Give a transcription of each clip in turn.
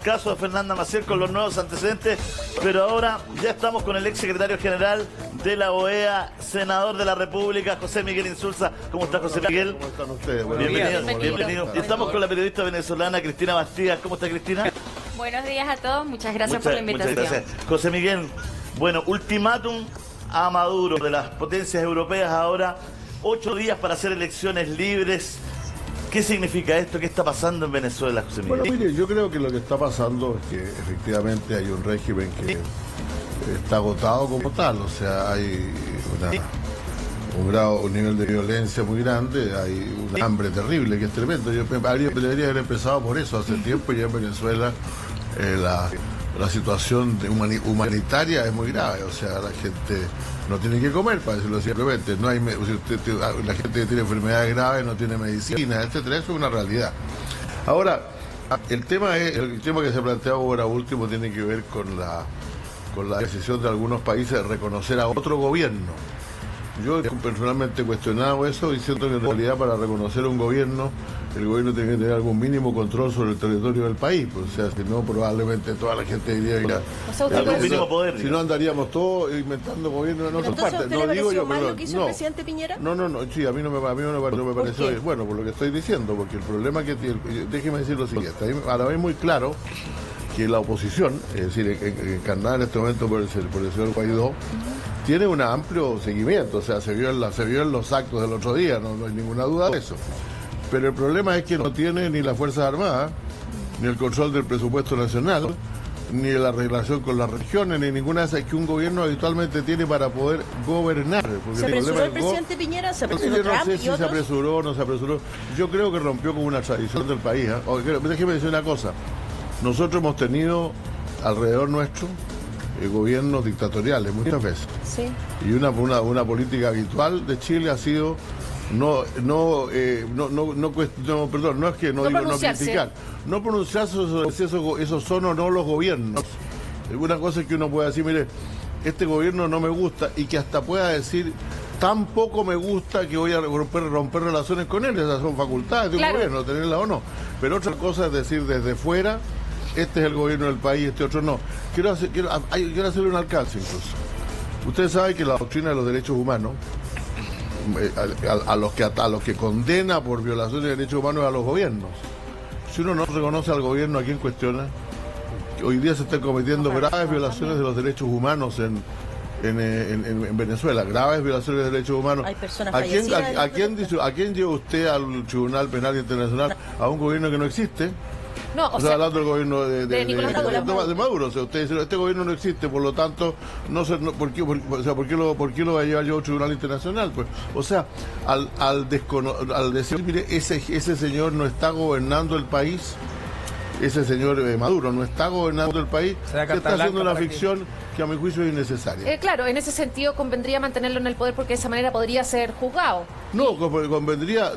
caso de Fernanda Maciel con los nuevos antecedentes, pero ahora ya estamos con el ex secretario general de la OEA, senador de la República, José Miguel Insulza. ¿Cómo está, José Miguel? ¿Cómo están ustedes? Bienvenido. Y estamos con la periodista venezolana Cristina Bastías. ¿Cómo está, Cristina? Buenos días a todos, muchas gracias por la invitación. Muchas gracias. José Miguel, bueno, ultimátum a Maduro de las potencias europeas ahora, 8 días para hacer elecciones libres. ¿Qué significa esto? ¿Qué está pasando en Venezuela, José Miguel? Bueno, mire, yo creo que lo que está pasando es que efectivamente hay un régimen que está agotado como tal, o sea, hay un nivel de violencia muy grande, hay un hambre terrible que es tremendo. Yo debería haber empezado por eso hace tiempo. Ya en Venezuela la situación humanitaria es muy grave, o sea, la gente no tiene que comer, para decirlo simplemente. No hay, la gente que tiene enfermedades graves no tiene medicina, etcétera. Eso es una realidad. Ahora, el tema que se plantea ahora último tiene que ver con la decisión de algunos países de reconocer a otro gobierno. Yo personalmente he cuestionado eso y siento que en realidad para reconocer un gobierno, el gobierno tiene que tener algún mínimo control sobre el territorio del país, pues, o sea, si no probablemente toda la gente diría que mínimo poder, si no andaríamos todos inventando gobiernos en otras partes. No digo yo, pero lo que hizo el presidente Piñera. No, sí, a mí no me pareció bueno por lo que estoy diciendo, porque el problema que tiene, déjeme decir lo siguiente, a la vez muy claro que la oposición, es decir, encarnada en este momento por el señor Guaidó, tiene un amplio seguimiento, o sea, se vio en los actos del otro día, no hay ninguna duda de eso. Pero el problema es que no tiene ni las Fuerzas Armadas, ni el control del presupuesto nacional, ni la relación con las regiones, ni ninguna de esas que un gobierno habitualmente tiene para poder gobernar. Porque ¿Se apresuró el presidente Piñera? ¿Se apresuró Trump? No sé si se apresuró o no se apresuró. Yo creo que rompió con una tradición del país. Déjeme decir una cosa. Nosotros hemos tenido alrededor nuestro gobiernos dictatoriales muchas veces. Sí. Y una política habitual de Chile ha sido no es que no criticar, no pronunciarse sobre si esos son o no los gobiernos. Una cosa es que uno pueda decir, mire, este gobierno no me gusta, y que hasta pueda decir, tampoco me gusta, que voy a romper relaciones con él. Esas son facultades de un gobierno, tenerlas o no. Pero otra cosa es decir desde fuera, este es el gobierno del país, este otro no. Quiero hacerle un alcance incluso. Ustedes saben que la doctrina de los derechos humanos, a los que condena por violaciones de derechos humanos es a los gobiernos. Si uno no reconoce al gobierno, ¿a quién cuestiona? Hoy día se están cometiendo graves violaciones de los derechos humanos en Venezuela, graves violaciones de derechos humanos. Hay personas fallecidas. ¿A quién lleva usted al Tribunal Penal Internacional? ¿A un gobierno que no existe? No, o sea, hablando del gobierno de Maduro. O sea, usted dice, este gobierno no existe, por lo tanto, ¿por qué lo va a llevar yo a un tribunal internacional? Pues, o sea, al decir, mire, ese señor no está gobernando el país, ese señor Maduro no está gobernando el país, se está haciendo una ficción que a mi juicio es innecesaria. Claro, en ese sentido convendría mantenerlo en el poder, porque de esa manera podría ser juzgado. No, convendría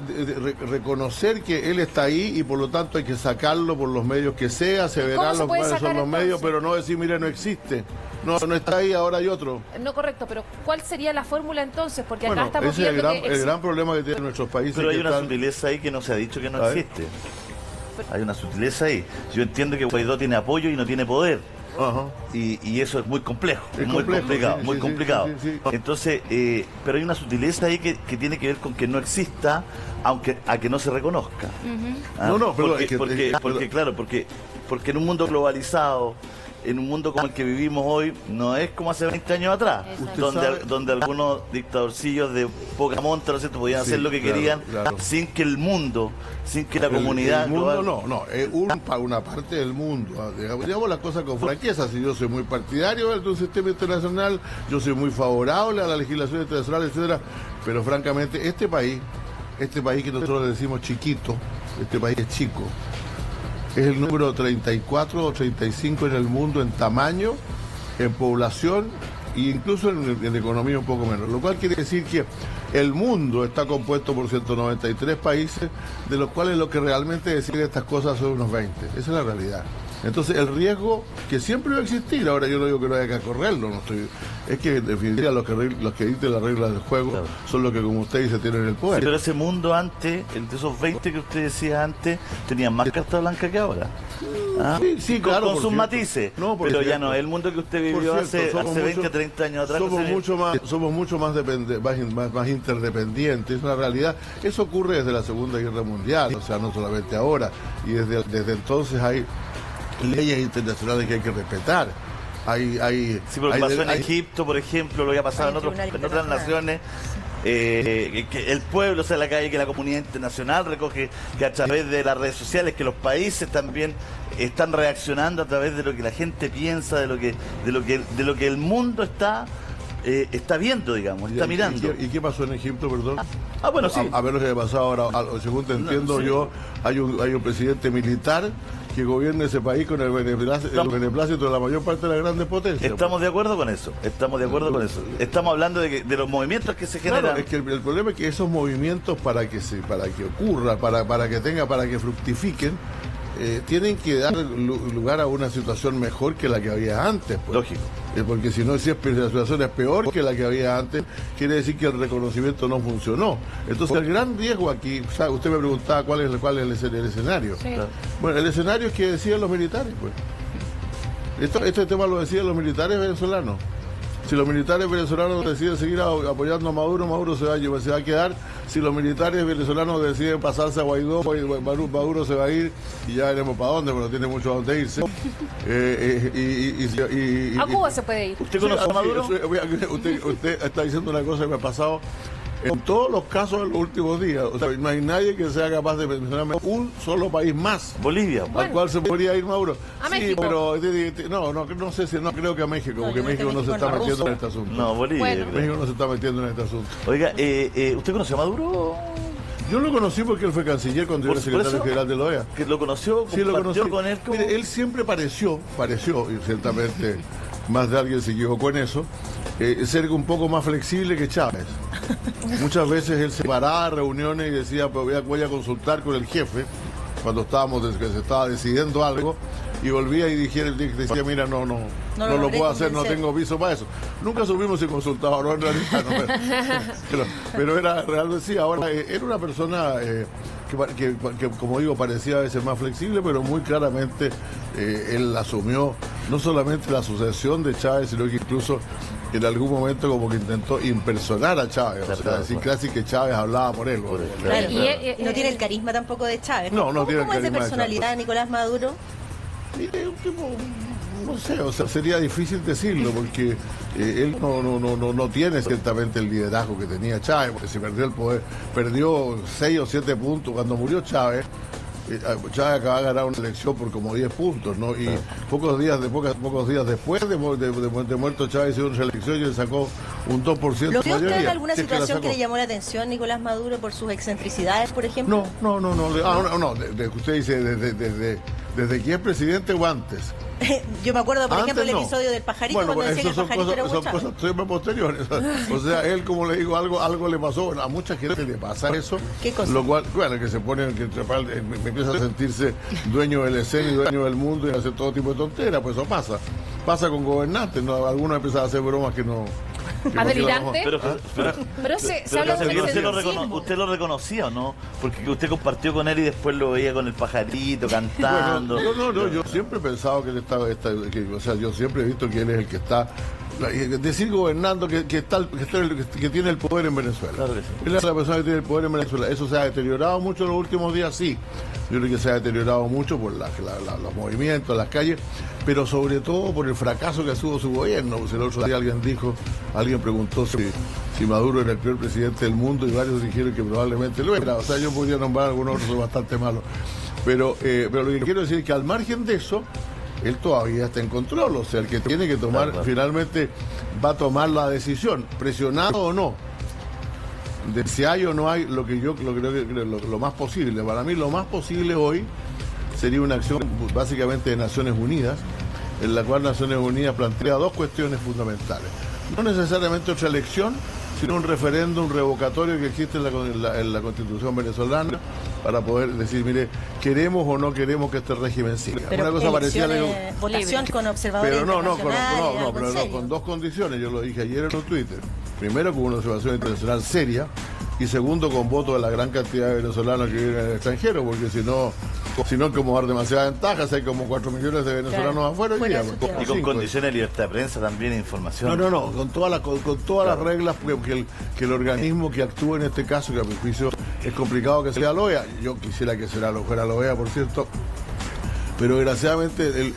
reconocer que él está ahí y por lo tanto hay que sacarlo por los medios que sea, se verán cuáles son los medios, pero no decir, mire, no existe. No está ahí, ahora hay otro. No, correcto, pero ¿cuál sería la fórmula entonces? Porque acá estamos ese viendo es el gran problema que tienen nuestros países. Pero hay una sutileza ahí que no se ha dicho que no existe. Hay una sutileza ahí. Yo entiendo que Guaidó tiene apoyo y no tiene poder. Y eso es muy complejo, muy complicado. Sí. Entonces, pero hay una sutileza ahí que tiene que ver con que no exista, aunque a que no se reconozca. Porque en un mundo globalizado, en un mundo como el que vivimos hoy, no es como hace 20 años atrás, donde algunos dictadorcillos de poca monta, ¿no es cierto?, podían hacer lo que querían, sin que el mundo, sin que la comunidad... El mundo una parte del mundo, digamos las cosas con franqueza. Si yo soy muy partidario de un sistema internacional, yo soy muy favorable a la legislación internacional, etcétera, pero francamente este país que nosotros le decimos chiquito, este país es chico, es el número 34 o 35 en el mundo en tamaño, en población e incluso en economía un poco menos. Lo cual quiere decir que el mundo está compuesto por 193 países, de los cuales lo que realmente deciden estas cosas son unos 20. Esa es la realidad. Entonces el riesgo que siempre va a existir, ahora yo no digo que no haya que correrlo, es que en definitiva los que dicten las reglas del juego son los que, como usted dice, tienen el poder. Pero ese mundo antes, el de esos 20 que usted decía antes, tenía más carta blanca que ahora. ¿Ah? Sí, claro. Con sus matices. No, pero ya no es el mundo que usted vivió hace 20, 30 años atrás. Somos mucho más interdependientes, es una realidad. Eso ocurre desde la Segunda Guerra Mundial, o sea, no solamente ahora. Y desde entonces hay leyes internacionales que hay que respetar. Sí, pero pasó en Egipto, por ejemplo, lo que ha pasado en otras naciones. Que el pueblo sale a la calle, que la comunidad internacional recoge, que a través de las redes sociales, que los países también están reaccionando a través de lo que la gente piensa, de lo que el mundo está viendo, digamos, está mirando. ¿Y qué pasó en Egipto, perdón? Bueno, sí. A ver lo que ha pasado ahora. Según te entiendo yo, hay un presidente militar que gobierna ese país con el beneplácito de la mayor parte de las grandes potencias. Estamos de acuerdo con eso. Estamos hablando de los movimientos que se generan. Claro, es que el problema es que esos movimientos para que ocurra, para que fructifiquen, tienen que dar lugar a una situación mejor que la que había antes. Pues. Lógico. Porque si la situación es peor que la que había antes, quiere decir que el reconocimiento no funcionó. Entonces el gran riesgo aquí, o sea, usted me preguntaba cuál es el escenario. Sí. Bueno, el escenario es que decían los militares, pues. Este tema lo decían los militares venezolanos. Si los militares venezolanos deciden seguir apoyando a Maduro, Maduro se va a quedar. Si los militares venezolanos deciden pasarse a Guaidó, Maduro se va a ir y ya veremos para dónde, pero no tiene mucho a dónde irse. A Cuba se puede ir. ¿Usted conoce a Maduro? Usted está diciendo una cosa que me ha pasado en todos los casos en los últimos días. O sea, no hay nadie que sea capaz de mencionarme un solo país más. Bolivia. Al cual se podría ir Maduro. A México. Pero no sé si no creo que a México, porque México no se está metiendo en este asunto. No, Bolivia. Bueno. México no se está metiendo en este asunto. Oiga, ¿usted conoce a Maduro? Yo lo conocí porque él fue canciller cuando era secretario general de la OEA. ¿Que lo conoció? Sí, lo conocí con él. Mire, él siempre pareció, y ciertamente más de alguien se equivocó en eso, ser un poco más flexible que Chávez. Muchas veces él se paraba a reuniones y decía, pues voy a consultar con el jefe, cuando se estaba decidiendo algo, y volvía y decía, mira, no lo puedo hacer, no tengo viso para eso. Nunca supimos si consultaba o no, en realidad, pero era realmente sí. Ahora, era una persona que, como digo, parecía a veces más flexible, pero muy claramente él asumió no solamente la sucesión de Chávez, sino que incluso en algún momento como que intentó impersonar a Chávez, o sea, decir casi que Chávez hablaba por él. Claro, y no tiene el carisma tampoco de Chávez. No tiene el carisma. ¿Cómo es de personalidad Nicolás Maduro? Un tipo, no sé, o sea, sería difícil decirlo porque él no tiene ciertamente el liderazgo que tenía Chávez, porque se perdió el poder, perdió 6 o 7 puntos cuando murió Chávez. Chávez acaba de ganar una elección por como 10 puntos, ¿no? Y pocos días después de muerto Chávez hizo una reelección y le sacó un 2% de mayoría. ¿Lo vio usted en alguna si situación que le llamó la atención Nicolás Maduro por sus excentricidades, por ejemplo? No. Usted dice desde que es presidente o antes. Yo me acuerdo, por ejemplo, el episodio del pajarito, cuando decía que el pajarito era son cosas siempre posteriores. O sea, él, como le digo, algo le pasó. Bueno, a mucha gente le pasa eso. ¿Qué cosa? Lo cual, bueno, que se pone, me empieza a sentirse dueño del escenario y dueño del mundo y hace todo tipo de tonteras. Pues eso pasa. Pasa con gobernantes, ¿no? Algunos empiezan a hacer bromas que no... ¿Adelante? Pero se habla de ¿Usted lo reconocía o no? Porque usted compartió con él y después lo veía con el pajarito cantando. Bueno, yo siempre he pensado que él o sea, yo siempre he visto que él es el que está, decir gobernando, que tiene el poder en Venezuela. Claro que sí. Él es la persona que tiene el poder en Venezuela. Eso se ha deteriorado mucho en los últimos días, sí. Yo creo que se ha deteriorado mucho por los movimientos, las calles, pero sobre todo por el fracaso que ha sido su gobierno. Pues el otro día alguien preguntó si Maduro era el peor presidente del mundo y varios dijeron que probablemente lo era. O sea, yo podría nombrar algunos otros bastante malos. Pero lo que quiero decir es que al margen de eso, él todavía está en control. O sea, el que tiene que tomar, finalmente va a tomar la decisión, presionado o no. De si hay o no hay, lo más posible. Para mí lo más posible hoy sería una acción básicamente de Naciones Unidas, en la cual Naciones Unidas plantea dos cuestiones fundamentales. No necesariamente otra elección, sino un referéndum revocatorio que existe en la Constitución venezolana para poder decir, mire, queremos o no queremos que este régimen siga. Pero una cosa parecida, votación con observadores pero con dos condiciones. Yo lo dije ayer en un Twitter. Primero, con una observación internacional seria, y segundo, con votos de la gran cantidad de venezolanos que viven en el extranjero, porque si no como dar demasiadas ventajas, hay como 4 millones de venezolanos afuera hoy día. Y con condiciones de libertad de prensa también, información. No, con todas las reglas que el organismo que actúa en este caso, que a mi juicio es complicado que sea la OEA. Yo quisiera que fuera la OEA, por cierto. Pero desgraciadamente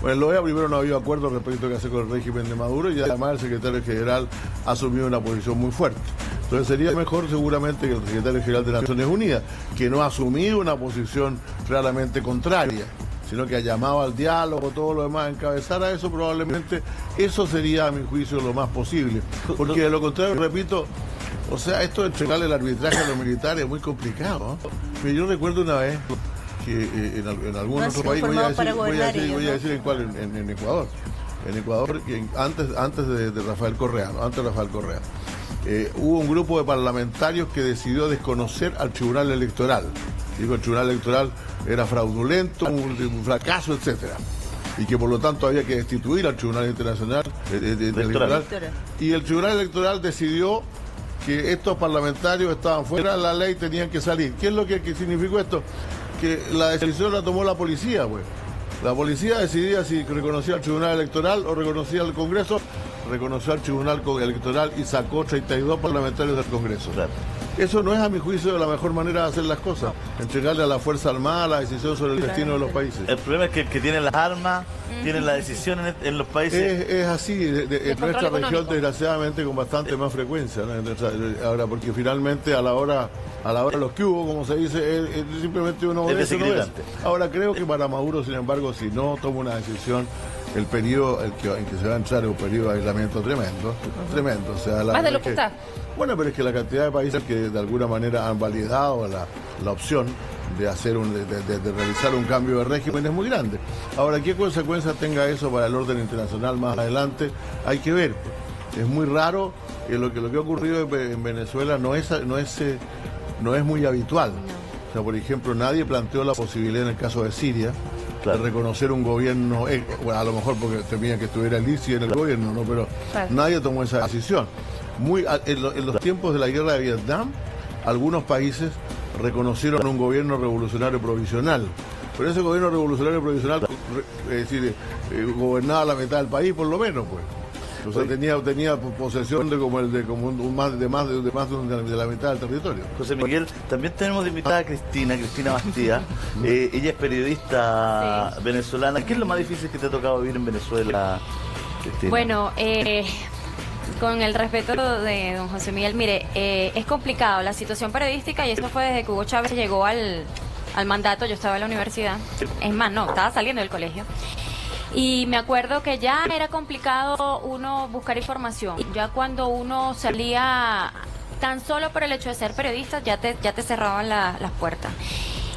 en la OEA primero no había acuerdo respecto a qué hacer con el régimen de Maduro, y además el secretario general ha asumido una posición muy fuerte. Entonces sería mejor seguramente que el secretario general de Naciones Unidas, que no ha asumido una posición claramente contraria, sino que ha llamado al diálogo, todo lo demás, encabezara eso, probablemente eso sería a mi juicio lo más posible. Porque de lo contrario, repito, o sea, esto de entregarle el arbitraje a los militares es muy complicado, ¿no? Pero yo recuerdo una vez que en algún otro país, voy a decir en cuál, en Ecuador. En Ecuador, antes de Rafael Correa, ¿no? Antes de Rafael Correa. Hubo un grupo de parlamentarios que decidió desconocer al Tribunal Electoral. Digo, el Tribunal Electoral era fraudulento, un fracaso, etcétera. Y que por lo tanto había que destituir al Tribunal Internacional Electoral. Y el Tribunal Electoral decidió que estos parlamentarios estaban fuera de la ley, tenían que salir. ¿Qué es lo que significó esto? Que la decisión la tomó la policía, pues. La policía decidía si reconocía al Tribunal Electoral o reconocía al Congreso. Reconoció al Tribunal Electoral y sacó 32 parlamentarios del Congreso. Claro. Eso no es, a mi juicio, la mejor manera de hacer las cosas. Entregarle a la Fuerza Armada la decisión sobre el destino de los países. El problema es que el que tiene las armas, tiene la decisión en los países. Es así, en nuestra región, desgraciadamente, con bastante más frecuencia, ¿no? Ahora, porque finalmente a la hora los que hubo, como se dice, es simplemente uno obedece, no es. Ahora, creo que para Maduro, sin embargo, si no toma una decisión, el periodo en que se va a entrar es un periodo de aislamiento tremendo. O sea, más de lo que está. Bueno, pero es que la cantidad de países que de alguna manera han validado la opción de hacer de realizar un cambio de régimen es muy grande. Ahora, ¿qué consecuencias tenga eso para el orden internacional más adelante? Hay que ver. Es muy raro, lo que ha ocurrido en Venezuela no es muy habitual. O sea, por ejemplo, nadie planteó la posibilidad en el caso de Siria, claro, de reconocer un gobierno, bueno, a lo mejor porque temía que estuviera el ISIS en el gobierno, ¿no? Pero claro, nadie tomó esa decisión. En los tiempos de la guerra de Vietnam, algunos países reconocieron un gobierno revolucionario provisional, pero ese gobierno revolucionario provisional, es decir, gobernaba la mitad del país por lo menos, pues. O sea, tenía posesión de más de la mitad del territorio. José Miguel, también tenemos de invitada a Cristina Bastía. Ella es periodista venezolana. ¿Qué es lo más difícil que te ha tocado vivir en Venezuela, Cristina? Bueno, con el respeto de don José Miguel, mire, es complicado la situación periodística, y eso fue desde que Hugo Chávez llegó al mandato. Yo estaba en la universidad, es más, no, estaba saliendo del colegio. Y me acuerdo que ya era complicado uno buscar información. Ya cuando uno salía, tan solo por el hecho de ser periodista, ya te cerraban las puertas.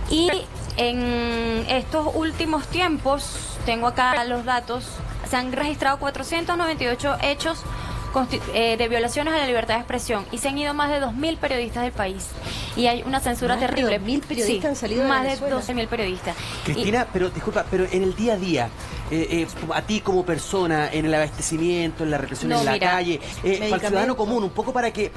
Y en estos últimos tiempos, tengo acá los datos, se han registrado 498 hechos de violaciones a la libertad de expresión, y se han ido más de 2.000 periodistas del país, y hay una censura terrible. ¿2.000 periodistas han salido de Venezuela? Más de 12.000 periodistas. Cristina, pero disculpa, pero en el día a día, a ti como persona, en el abastecimiento, en la represión en la calle, para el ciudadano común, un poco para que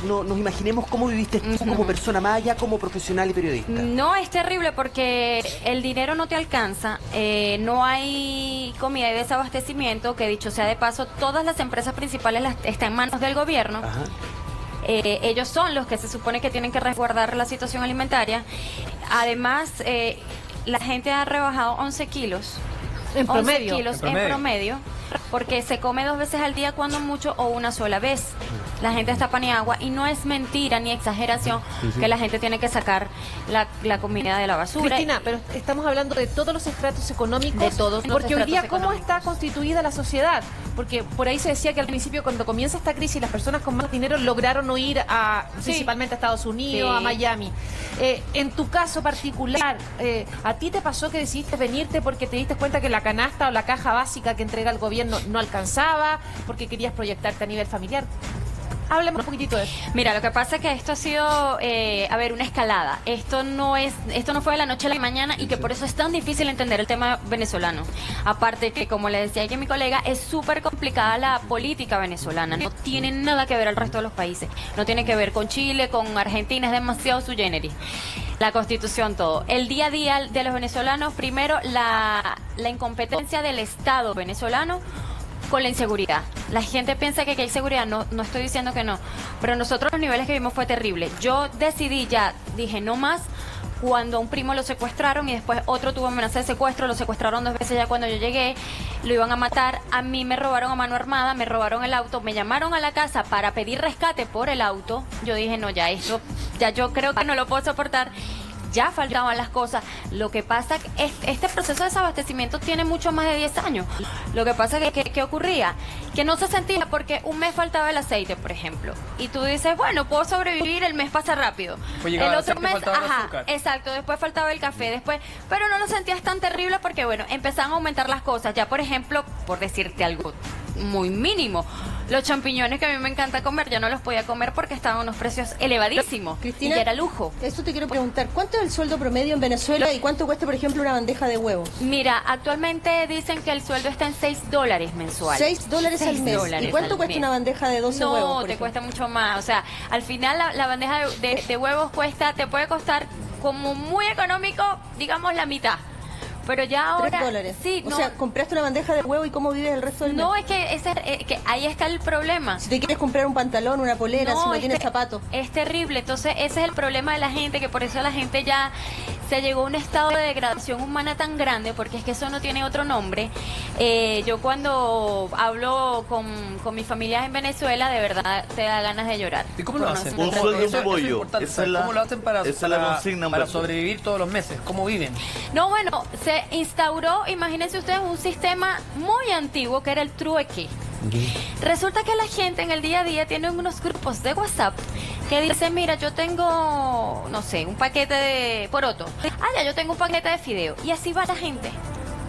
nos imaginemos cómo viviste tú como persona, más allá como profesional y periodista. No, es terrible porque el dinero no te alcanza, no hay comida y desabastecimiento, que dicho sea de paso, todas las empresas principales están en manos del gobierno. Ajá. Ellos son los que se supone que tienen que resguardar la situación alimentaria. Además, la gente ha rebajado 11 kilos. En promedio. 11 kilos en promedio, porque se come 2 veces al día cuando mucho, o una sola vez. La gente está paniagua, y no es mentira ni exageración que la gente tiene que sacar la comida de la basura. Cristina, pero estamos hablando de todos los estratos económicos, de todos, porque hoy día ¿cómo está constituida la sociedad? Porque por ahí se decía que al principio, cuando comienza esta crisis, las personas con más dinero lograron huir principalmente a Estados Unidos, a Miami. En tu caso particular, ¿a ti te pasó que decidiste venirte porque te diste cuenta que la canasta o la caja básica que entrega el gobierno no alcanzaba, porque querías proyectarte a nivel familiar? Hábleme un poquitito de eso. Mira, lo que pasa es que esto ha sido, a ver, una escalada. Esto no fue de la noche a la mañana y que por eso es tan difícil entender el tema venezolano. Aparte que, como le decía aquí a mi colega, es súper complicada la política venezolana. No tiene nada que ver al resto de los países. No tiene que ver con Chile, con Argentina, es demasiado sui generis. La Constitución, todo. El día a día de los venezolanos, primero, la incompetencia del Estado venezolano con la inseguridad. La gente piensa que hay seguridad, no estoy diciendo que no, pero nosotros los niveles que vimos fue terrible. Yo dije no más cuando a un primo lo secuestraron y después otro tuvo amenaza de secuestro, lo secuestraron 2 veces ya cuando yo llegué, lo iban a matar, a mí me robaron a mano armada, me robaron el auto, me llamaron a la casa para pedir rescate por el auto. Yo dije no, ya yo creo que no lo puedo soportar. Ya faltaban las cosas. Lo que pasa es que este proceso de desabastecimiento tiene mucho más de 10 años. Lo que pasa es que ¿qué ocurría? Que no se sentía porque un mes faltaba el aceite, por ejemplo. Y tú dices, bueno, puedo sobrevivir, el mes pasa rápido. El otro mes, exacto, después faltaba el café, después, pero no lo sentías tan terrible porque, bueno, empezaban a aumentar las cosas. Ya, por ejemplo, por decirte algo muy mínimo, los champiñones que a mí me encanta comer, ya no los podía comer porque estaban a unos precios elevadísimos. Cristina, y ya era lujo. Eso te quiero preguntar, ¿cuánto es el sueldo promedio en Venezuela y cuánto cuesta, por ejemplo, una bandeja de huevos? Mira, actualmente dicen que el sueldo está en $6 mensuales. $6 al mes. ¿Y cuánto cuesta una bandeja de 12 huevos? No, te cuesta mucho más. O sea, al final la bandeja de huevos te puede costar como muy económico, digamos la mitad. Pero ya ahora... $3. Sí, o sea, compraste una bandeja de huevo y ¿cómo vives el resto del mes? No, es que ahí está el problema. Si te quieres comprar un pantalón, una polera, si no tienes zapatos. Es terrible. Entonces, ese es el problema de la gente, que por eso la gente ya se llegó a un estado de degradación humana tan grande, porque es que eso no tiene otro nombre. Yo cuando hablo con mis familias en Venezuela, de verdad te da ganas de llorar. ¿Y cómo lo hacen? Un sueldo de pollo. ¿Cómo lo hacen para sobrevivir todos los meses? ¿Cómo viven? No, bueno, se instauró, imagínense ustedes, un sistema muy antiguo que era el trueque. Resulta que la gente en el día a día tiene unos grupos de WhatsApp que dicen, mira, yo tengo, no sé, un paquete de poroto. Ya, yo tengo un paquete de fideo. Y así va la gente.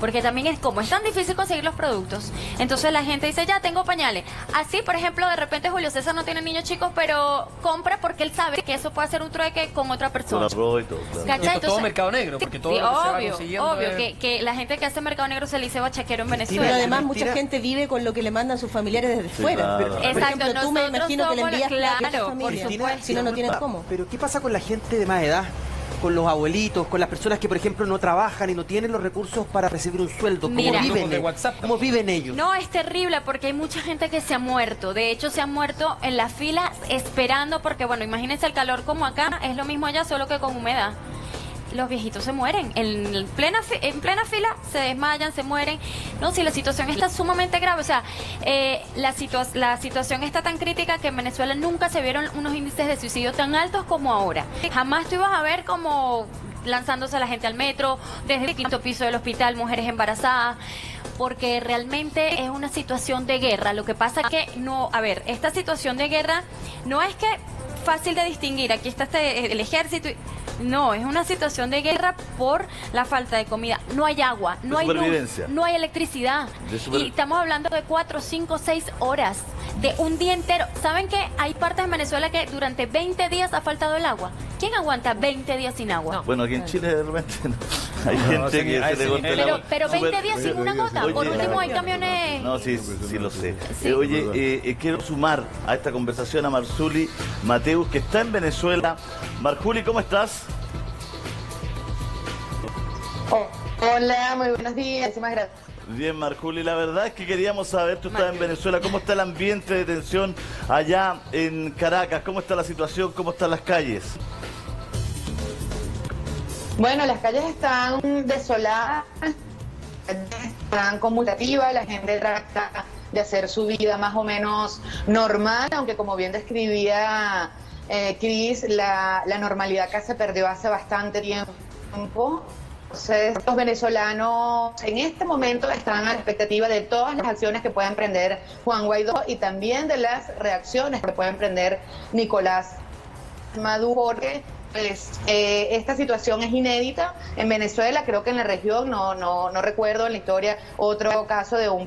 Porque también es tan difícil conseguir los productos. Entonces la gente dice, ya tengo pañales. Así, por ejemplo, de repente Julio César no tiene niños chicos, pero compra porque él sabe que eso puede ser un trueque con otra persona. Con arroz y todo, claro. Y esto es todo mercado negro, porque todo sí, lo que se va consiguiendo obvio, que la gente que hace mercado negro se le dice bachaquero en Venezuela. Pero además mucha gente vive con lo que le mandan sus familiares desde fuera. Claro. Por ejemplo, tú me imagino que le envías plata a tu familia. Cristina, si no tienes cómo. Pero ¿qué pasa con la gente de más edad? Con los abuelitos, con las personas que, por ejemplo, no trabajan y no tienen los recursos para recibir un sueldo. ¿Cómo viven ellos? No, es terrible porque hay mucha gente que se ha muerto. De hecho, se ha muerto en la fila esperando porque, bueno, imagínense el calor como acá, es lo mismo allá, solo que con humedad. Los viejitos se mueren. En plena fila se desmayan, se mueren. No, si la situación está sumamente grave. O sea, la situación está tan crítica que en Venezuela nunca se vieron unos índices de suicidio tan altos como ahora. Jamás tú ibas a ver como lanzándose a la gente al metro, desde el 5º piso del hospital, mujeres embarazadas, porque realmente es una situación de guerra. Lo que pasa es que esta situación de guerra no es que fácil de distinguir. Aquí está el ejército. No, es una situación de guerra por la falta de comida. No hay agua, no hay luz, no hay electricidad. Y estamos hablando de 4, 5, 6 horas de un día entero. ¿Saben que hay partes de Venezuela que durante 20 días ha faltado el agua? ¿Quién aguanta 20 días sin agua? No. Bueno, aquí en Chile de repente hay gente que se le corta el agua. Pero 20 días sin una gota. Por último hay camiones... No, sí lo sé. Sí. Quiero sumar a esta conversación a Marzuli Mateus, que está en Venezuela. Marjuli, ¿cómo estás? Hola, muy buenos días, muchísimas gracias. Bien, Marjuli, la verdad es que queríamos saber, tú estás en Venezuela, ¿cómo está el ambiente de tensión allá en Caracas? ¿Cómo está la situación? ¿Cómo están las calles? Bueno, las calles están desoladas, están conmutativas, la gente trata de hacer su vida más o menos normal, aunque como bien describía Cris, la normalidad acá se perdió hace bastante tiempo. Entonces, los venezolanos en este momento están a la expectativa de todas las acciones que pueda emprender Juan Guaidó y también de las reacciones que puede emprender Nicolás Maduro, porque esta situación es inédita en Venezuela. Creo que en la región no recuerdo en la historia otro caso de un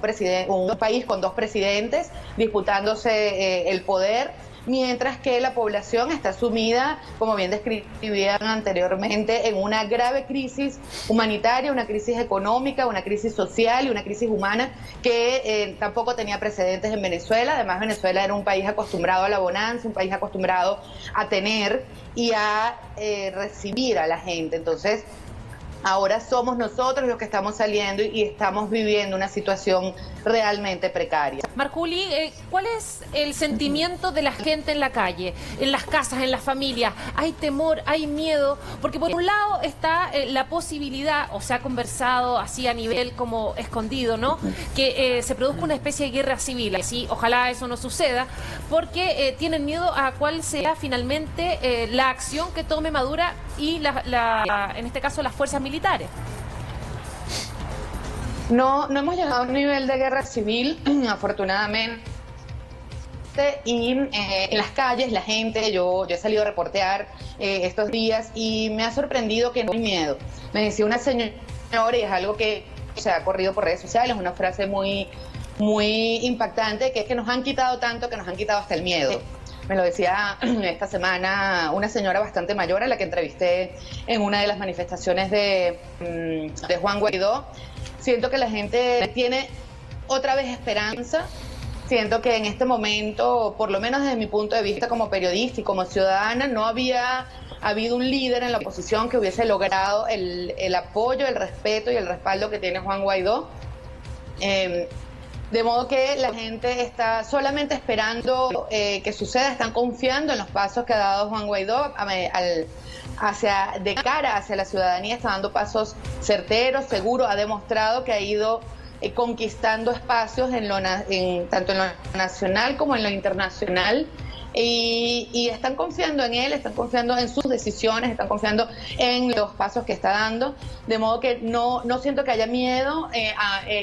país con 2 presidentes disputándose el poder. mientras que la población está sumida, como bien describían anteriormente, en una grave crisis humanitaria, una crisis económica, una crisis social y una crisis humana que tampoco tenía precedentes en Venezuela. Además, Venezuela era un país acostumbrado a la bonanza, un país acostumbrado a tener y a recibir a la gente. Entonces, ahora somos nosotros los que estamos saliendo y estamos viviendo una situación realmente precaria. Marculi, ¿cuál es el sentimiento de la gente en la calle, en las casas, en las familias? ¿Hay temor, hay miedo? Porque por un lado está la posibilidad, o se ha conversado así a nivel como escondido, ¿no? Que se produzca una especie de guerra civil. Así, ojalá eso no suceda, porque tienen miedo a cuál sea finalmente la acción que tome Maduro y en este caso las fuerzas militares. No hemos llegado a un nivel de guerra civil, afortunadamente, y en las calles la gente, yo he salido a reportear estos días y me ha sorprendido que no hay miedo. Me decía una señora, y es algo que se ha corrido por redes sociales, una frase muy impactante, que es que nos han quitado tanto que nos han quitado hasta el miedo. Me lo decía esta semana una señora bastante mayor a la que entrevisté en una de las manifestaciones de Juan Guaidó. Siento que la gente tiene otra vez esperanza. Siento que en este momento, por lo menos desde mi punto de vista como periodista y como ciudadana, no había habido un líder en la oposición que hubiese logrado el apoyo, el respeto y el respaldo que tiene Juan Guaidó. De modo que la gente está solamente esperando que suceda, están confiando en los pasos que ha dado Juan Guaidó de cara hacia la ciudadanía, está dando pasos certeros, seguros, ha demostrado que ha ido conquistando espacios tanto en lo nacional como en lo internacional. Y están confiando en él, están confiando en sus decisiones, están confiando en los pasos que está dando, de modo que no siento que haya miedo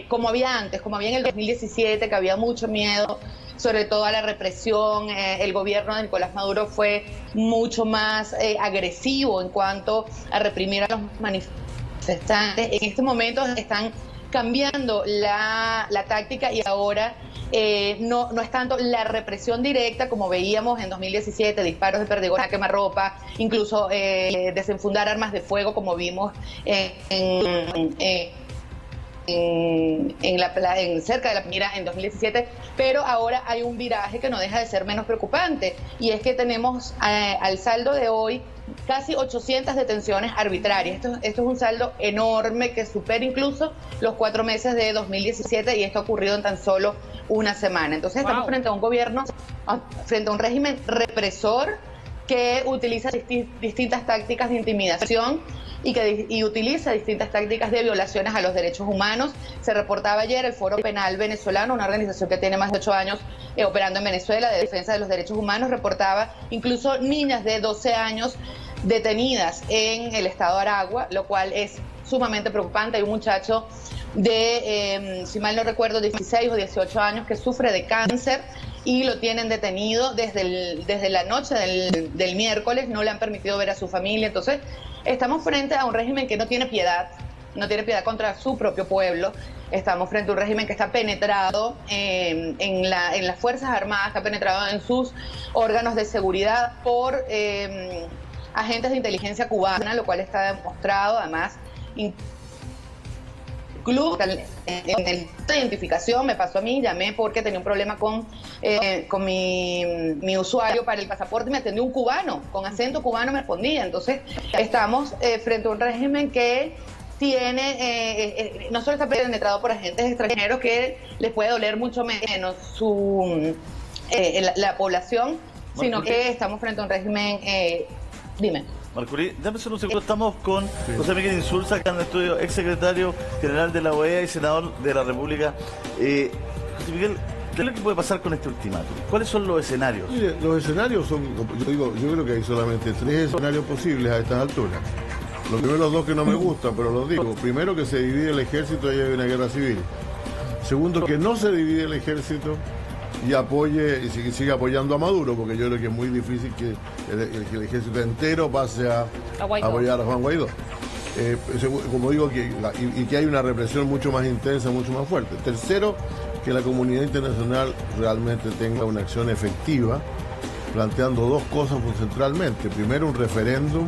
como había antes, como había en el 2017, que había mucho miedo, sobre todo a la represión. El gobierno de Nicolás Maduro fue mucho más agresivo en cuanto a reprimir a los manifestantes. En este momento están cambiando la táctica y ahora no es tanto la represión directa como veíamos en 2017, disparos de perdigones a quemarropa, incluso desenfundar armas de fuego como vimos cerca de la Pinira en 2017, pero ahora hay un viraje que no deja de ser menos preocupante, y es que tenemos al saldo de hoy casi 800 detenciones arbitrarias. Esto es un saldo enorme que supera incluso los 4 meses de 2017, y esto ha ocurrido en tan solo una semana. Entonces estamos frente a un gobierno, frente a un régimen represor que utiliza distintas tácticas de intimidación y utiliza distintas tácticas de violaciones a los derechos humanos. Se reportaba ayer el Foro Penal Venezolano, una organización que tiene más de 8 años operando en Venezuela de defensa de los derechos humanos, reportaba incluso niñas de 12 años detenidas en el estado de Aragua, lo cual es sumamente preocupante. Hay un muchacho de, si mal no recuerdo, 16 o 18 años que sufre de cáncer y lo tienen detenido desde la noche del miércoles, no le han permitido ver a su familia. Entonces estamos frente a un régimen que no tiene piedad contra su propio pueblo. Estamos frente a un régimen que está penetrado en las Fuerzas Armadas, está penetrado en sus órganos de seguridad por agentes de inteligencia cubana, lo cual está demostrado. Además, incluso en el de identificación me pasó a mí, llamé porque tenía un problema con mi usuario para el pasaporte y me atendió un cubano, con acento cubano me respondía. Entonces estamos frente a un régimen que tiene, no solo está penetrado por agentes extranjeros, que les puede doler mucho menos la población, sino que estamos frente a un régimen... Dime. Marculi, dame solo un segundo. Estamos con José Miguel Insulza, acá en el estudio, exsecretario general de la OEA y senador de la República. José Miguel, ¿qué es lo que puede pasar con este ultimátum? ¿Cuáles son los escenarios? Mire, los escenarios son, yo creo que hay solamente 3 escenarios posibles a estas alturas. Los primeros 2 que no me gustan, pero los digo. Primero, que se divide el ejército y hay una guerra civil. Segundo, que no se divide el ejército y apoye y siga apoyando a Maduro, porque yo creo que es muy difícil que el ejército entero pase a apoyar a Juan Guaidó. Como digo, que hay una represión mucho más intensa, mucho más fuerte. Tercero, que la comunidad internacional realmente tenga una acción efectiva planteando dos cosas centralmente. Primero, un referéndum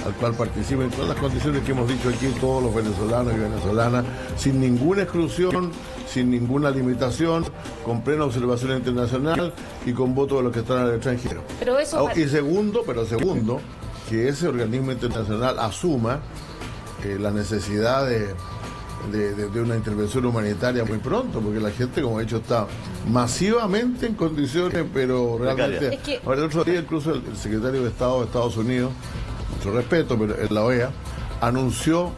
al cual participen todas las condiciones que hemos dicho aquí, todos los venezolanos y venezolanas, sin ninguna exclusión, sin ninguna limitación, con plena observación internacional y con voto de los que están en el extranjero. Pero eso... Y segundo, que ese organismo internacional asuma la necesidad de una intervención humanitaria muy pronto, porque la gente, como he dicho, está masivamente en condiciones, pero realmente... Es que... Ahora, el otro día incluso el secretario de Estado de Estados Unidos, mucho respeto, pero en la OEA, anunció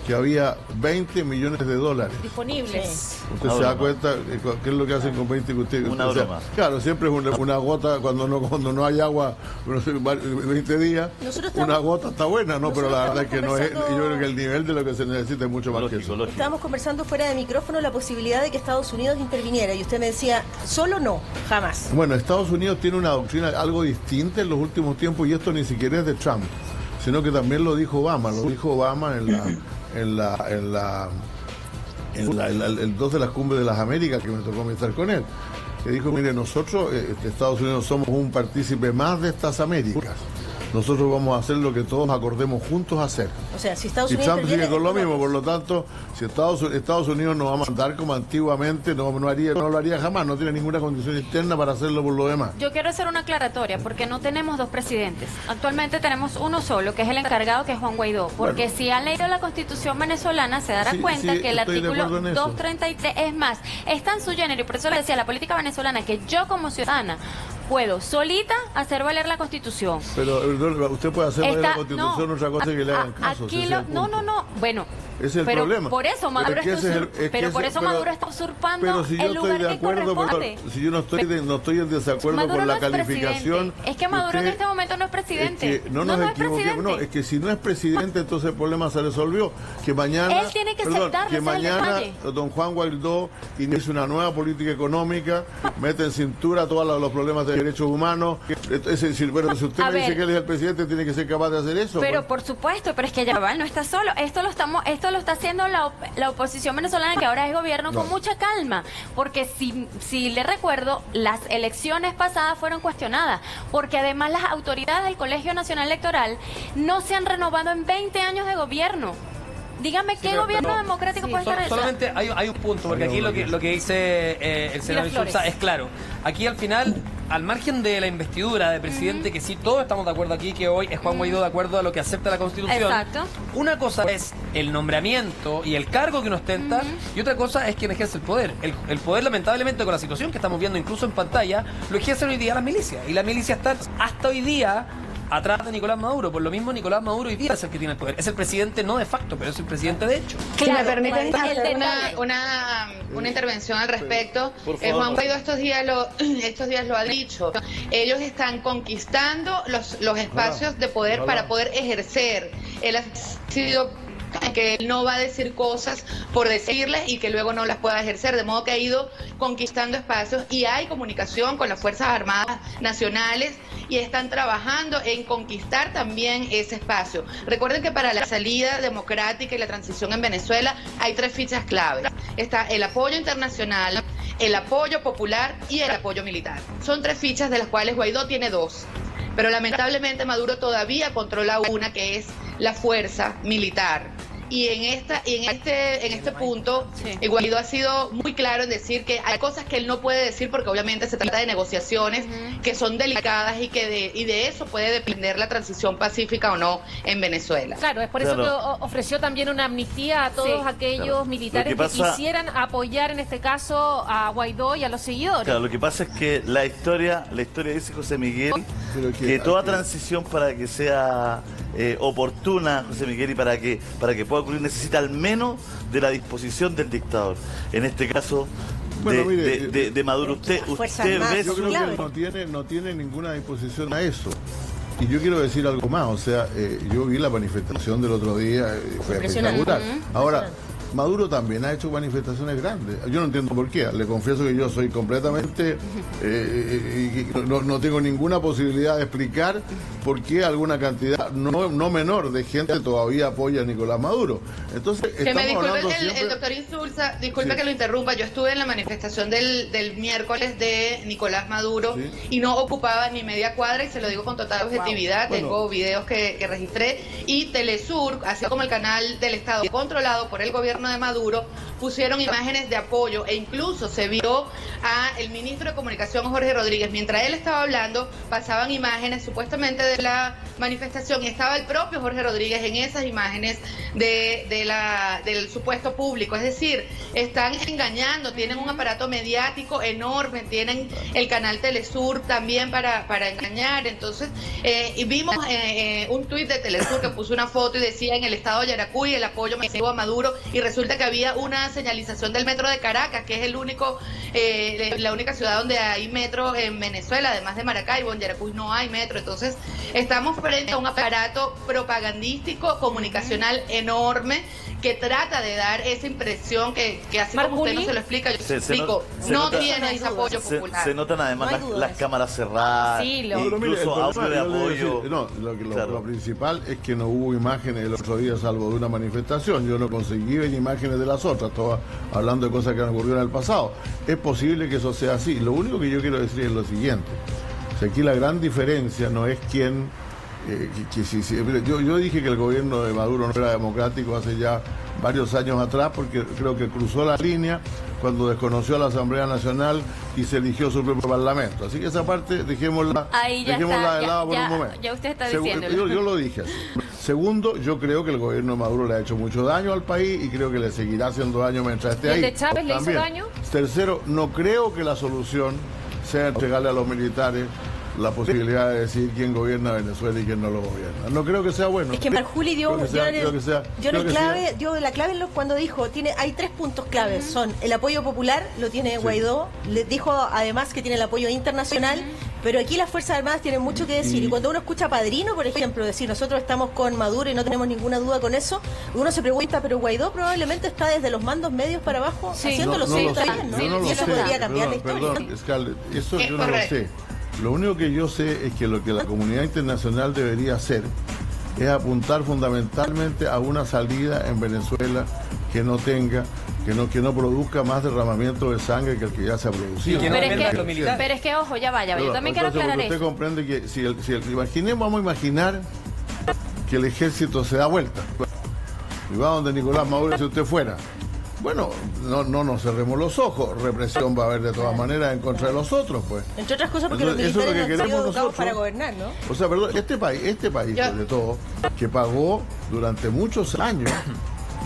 que había 20 millones de dólares disponibles. Usted se da cuenta qué es lo que hacen con 20 que usted... Una broma. Claro, siempre es una gota cuando no hay agua, no sé, 20 días, una gota está buena, ¿no? Pero la verdad es que no es... Yo creo que el nivel de lo que se necesita es mucho más que eso. Estábamos conversando fuera de micrófono la posibilidad de que Estados Unidos interviniera y usted me decía, solo no, jamás. Bueno, Estados Unidos tiene una doctrina algo distinta en los últimos tiempos y esto ni siquiera es de Trump, sino que también lo dijo Obama. El 2 de las cumbres de las Américas, que me tocó estar con él, que dijo, mire, nosotros, Estados Unidos, somos un partícipe más de estas Américas. Nosotros vamos a hacer lo que todos acordemos juntos hacer. O sea, si Estados y Unidos Trump sigue con lo mismo, por lo tanto, si Estados Unidos no va a mandar como antiguamente, no lo haría jamás, no tiene ninguna condición interna para hacerlo por lo demás. Yo quiero hacer una aclaratoria, porque no tenemos dos presidentes. Actualmente tenemos uno solo, que es el encargado, que es Juan Guaidó. Porque si han leído la Constitución venezolana, se dará cuenta que el artículo 233, es más, está en su género, y por eso le decía, la política venezolana, que yo como ciudadana puedo solita hacer valer la Constitución. Pero usted puede hacer valer la Constitución, otra cosa que le hagan caso. Bueno, ese es el problema. Por eso Maduro Maduro está usurpando si yo el lugar que corresponde. Si yo no estoy en desacuerdo Maduro con la no calificación. Es que Maduro en este momento no es presidente. Es que no nos equivoquemos. No, es que si no es presidente, entonces el problema se resolvió. Que mañana, él tiene que aceptarlo, don Juan Guaidó inicie una nueva política económica, mete en cintura todos los problemas de derechos humanos. Es decir, bueno, si usted me dice que él es el presidente, tiene que ser capaz de hacer eso. Pero por supuesto, pero es que Yaval no está solo. Esto lo está haciendo la oposición venezolana, que ahora es gobierno, con mucha calma. Porque si le recuerdo, las elecciones pasadas fueron cuestionadas. Porque además las autoridades del Colegio Nacional Electoral no se han renovado en 20 años de gobierno. Dígame, ¿qué gobierno democrático puede estar eso? Solamente hay un punto, porque aquí lo que dice el senador Insulza es claro. Aquí al final, al margen de la investidura de presidente, que sí todos estamos de acuerdo aquí, que hoy es Juan Guaidó de acuerdo a lo que acepta la Constitución. Exacto. Una cosa es el nombramiento y el cargo que uno ostenta, y otra cosa es quien ejerce el poder. El poder, lamentablemente, con la situación que estamos viendo incluso en pantalla, lo ejercen hoy día las milicias. Y las milicias están hasta hoy día atrás de Nicolás Maduro. Por lo mismo, Nicolás Maduro hoy día es el que tiene el poder. Es el presidente no de facto, pero es el presidente de hecho. Si me permiten hacer una intervención al respecto. Juan Guaidó estos días lo ha dicho. Ellos están conquistando los espacios de poder para poder ejercer. Él ha sido que él no va a decir cosas por decirles y que luego no las pueda ejercer, de modo que ha ido conquistando espacios y hay comunicación con las Fuerzas Armadas Nacionales y están trabajando en conquistar también ese espacio. Recuerden que para la salida democrática y la transición en Venezuela hay 3 fichas claves. Está el apoyo internacional, el apoyo popular y el apoyo militar. Son 3 fichas de las cuales Guaidó tiene 2. Pero lamentablemente Maduro todavía controla una, que es la fuerza militar. Y en este punto, Guaidó ha sido muy claro en decir que hay cosas que él no puede decir porque obviamente se trata de negociaciones que son delicadas y de eso puede depender la transición pacífica o no en Venezuela. Claro, es por eso que ofreció también una amnistía a todos aquellos militares que quisieran apoyar en este caso a Guaidó y a los seguidores. Claro, lo que pasa es que la historia dice José Miguel, que toda transición para que sea oportuna, José Miguel, y para que pueda ocurrir, necesita al menos de la disposición del dictador. En este caso, de Maduro. Usted ve... Yo creo que no tiene ninguna disposición a eso. Y yo quiero decir algo más, o sea, yo vi la manifestación del otro día, fue espectacular. Ahora, Maduro también ha hecho manifestaciones grandes. Yo no entiendo por qué. Le confieso que yo soy completamente... no tengo ninguna posibilidad de explicar por qué alguna cantidad no menor de gente todavía apoya a Nicolás Maduro. Entonces, que me disculpe siempre... el doctor Insulza, disculpe que lo interrumpa. Yo estuve en la manifestación del miércoles de Nicolás Maduro y no ocupaba ni media cuadra, y se lo digo con total objetividad. Tengo videos que registré, y Telesur, así como el canal del Estado controlado por el gobierno de Maduro, pusieron imágenes de apoyo, e incluso se vio a el ministro de Comunicación, Jorge Rodríguez, mientras él estaba hablando, pasaban imágenes supuestamente de la manifestación, y estaba el propio Jorge Rodríguez en esas imágenes del supuesto público. Es decir, están engañando, tienen un aparato mediático enorme, tienen el canal Telesur también para engañar. Entonces, y vimos un tuit de Telesur que puso una foto y decía: en el estado de Yaracuy el apoyo masivo a Maduro, y resulta que había una señalización del metro de Caracas, que es la única ciudad donde hay metro en Venezuela, además de Maracaibo. En Yaracuy no hay metro. Entonces, estamos frente a un aparato propagandístico, comunicacional enorme, que trata de dar esa impresión que así como usted no se lo explica, yo se explico, no tiene ese apoyo popular. Se notan además las cámaras cerradas, incluso audio de apoyo. Lo principal es que no hubo imágenes el otro día, salvo de una manifestación. Yo no conseguí ver imágenes de las otras, estaba hablando de cosas que han ocurrido en el pasado. Es posible que eso sea así. Lo único que yo quiero decir es lo siguiente: si aquí la gran diferencia no es quién... yo dije que el gobierno de Maduro no era democrático hace ya varios años atrás, porque creo que cruzó la línea cuando desconoció a la Asamblea Nacional y se eligió su propio parlamento. Así que esa parte dejémosla de lado por un momento. Ya usted está diciendo. Yo lo dije así. Segundo, yo creo que el gobierno de Maduro le ha hecho mucho daño al país, y creo que le seguirá haciendo daño mientras esté ahí. ¿El de Chávez le hizo daño? Tercero, no creo que la solución sea entregarle a los militares la posibilidad de decidir quién gobierna Venezuela y quién no lo gobierna. No creo que sea bueno. Es que Marjuli dio la clave cuando dijo, hay 3 puntos claves. Son el apoyo popular, lo tiene Guaidó, le dijo además que tiene el apoyo internacional, pero aquí las Fuerzas Armadas tienen mucho que decir. Y cuando uno escucha a Padrino, por ejemplo, decir nosotros estamos con Maduro y no tenemos ninguna duda con eso, uno se pregunta, pero Guaidó probablemente está desde los mandos medios para abajo haciéndolo también, ¿no? Y eso podría cambiar la historia. Scarlett, eso yo no lo sé. Lo único que yo sé es que lo que la comunidad internacional debería hacer es apuntar fundamentalmente a una salida en Venezuela que no produzca más derramamiento de sangre que el que ya se ha producido. Pero es que, ojo, ya vaya, yo también quiero aclarar eso. Usted comprende que vamos a imaginar que el ejército se da vuelta y va donde Nicolás Maduro, si usted fuera. Bueno, no nos cerremos los ojos, represión va a haber de todas maneras en contra de los otros, pues. Entre otras cosas porque los militares no han sido educados para gobernar, ¿no? O sea, perdón, este país, sobre todo, que pagó durante muchos años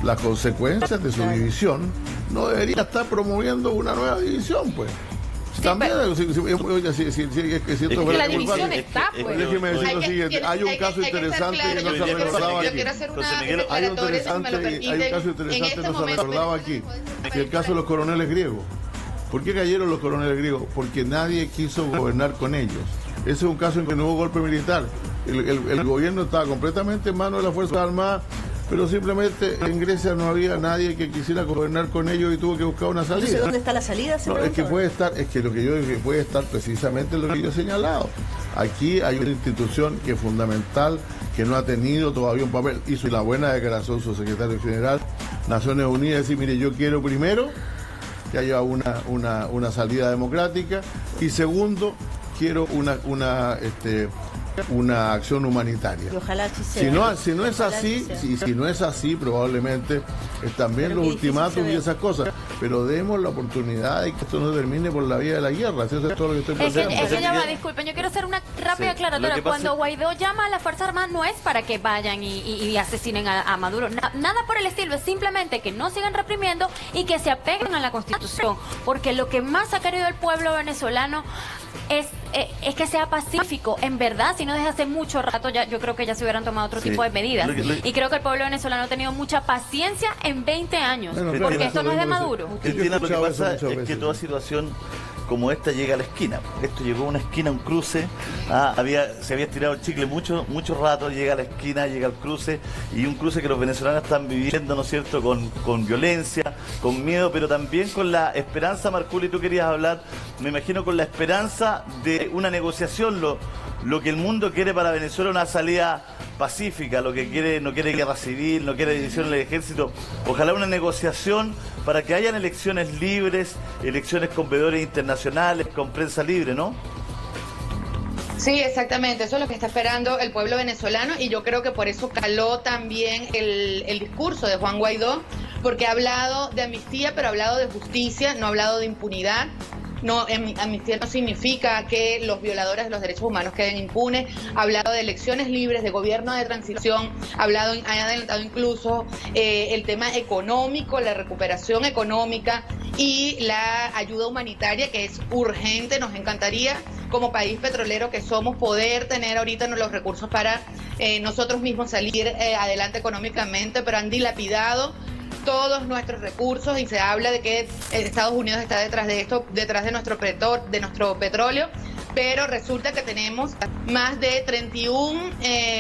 las consecuencias de su división, no debería estar promoviendo una nueva división, pues. También, la división está, pues. Déjeme decir lo siguiente, hay un caso interesante que no se ha recordado aquí. Hay un caso interesante que no se ha recordado aquí, que el caso de los coroneles griegos. ¿Por qué cayeron los coroneles griegos? Porque nadie quiso gobernar con ellos. Ese es un caso en que no hubo golpe militar. El gobierno estaba completamente en manos de las Fuerzas Armadas, pero simplemente en Grecia no había nadie que quisiera gobernar con ellos y tuvo que buscar una salida. Entonces, ¿dónde está la salida? No, es que lo que yo digo que puede estar precisamente lo que yo he señalado. Aquí hay una institución que es fundamental, que no ha tenido todavía un papel. Hizo la buena declaración su secretario general, Naciones Unidas, decir, mire, yo quiero primero que haya una salida democrática, y segundo, quiero una acción humanitaria. Y ojalá si no es así, probablemente también los ultimátum y esas cosas, pero demos la oportunidad de que esto no termine por la vía de la guerra. Eso es todo lo que estoy planteando. Es que ya va, disculpen, yo quiero hacer una rápida aclaratoria. Cuando Guaidó llama a las Fuerzas Armadas no es para que vayan y asesinen a Maduro, nada por el estilo, es simplemente que no sigan reprimiendo y que se apeguen a la Constitución, porque lo que más ha querido el pueblo venezolano es que sea pacífico, en verdad. Si no, desde hace mucho rato yo creo que ya se hubieran tomado otro tipo de medidas, y creo que el pueblo venezolano ha tenido mucha paciencia en 20 años, porque esto no es de Maduro. Cristina, lo que pasa es que toda situación como esta llega a la esquina. Esto llegó a una esquina, un cruce, se había estirado el chicle mucho rato, llega a la esquina, llega al cruce, y un cruce que los venezolanos están viviendo, ¿no es cierto?, con violencia, con miedo, pero también con la esperanza. Marculi, tú querías hablar, me imagino, con la esperanza de una negociación, lo que el mundo quiere para Venezuela, una salida pacífica, lo que quiere, no quiere guerra civil, no quiere división en el ejército, ojalá una negociación para que hayan elecciones libres, elecciones con veedores internacionales, con prensa libre, ¿no? Sí, exactamente, eso es lo que está esperando el pueblo venezolano, y yo creo que por eso caló también el discurso de Juan Guaidó, porque ha hablado de amnistía, pero ha hablado de justicia, no ha hablado de impunidad. No, amnistía no significa que los violadores de los derechos humanos queden impunes. Ha hablado de elecciones libres, de gobierno de transición, ha adelantado incluso el tema económico, la recuperación económica y la ayuda humanitaria, que es urgente. Nos encantaría, como país petrolero que somos, poder tener ahorita los recursos para nosotros mismos salir adelante económicamente, pero han dilapidado todos nuestros recursos, y se habla de que Estados Unidos está detrás de esto, detrás de nuestro petróleo, pero resulta que tenemos más de 31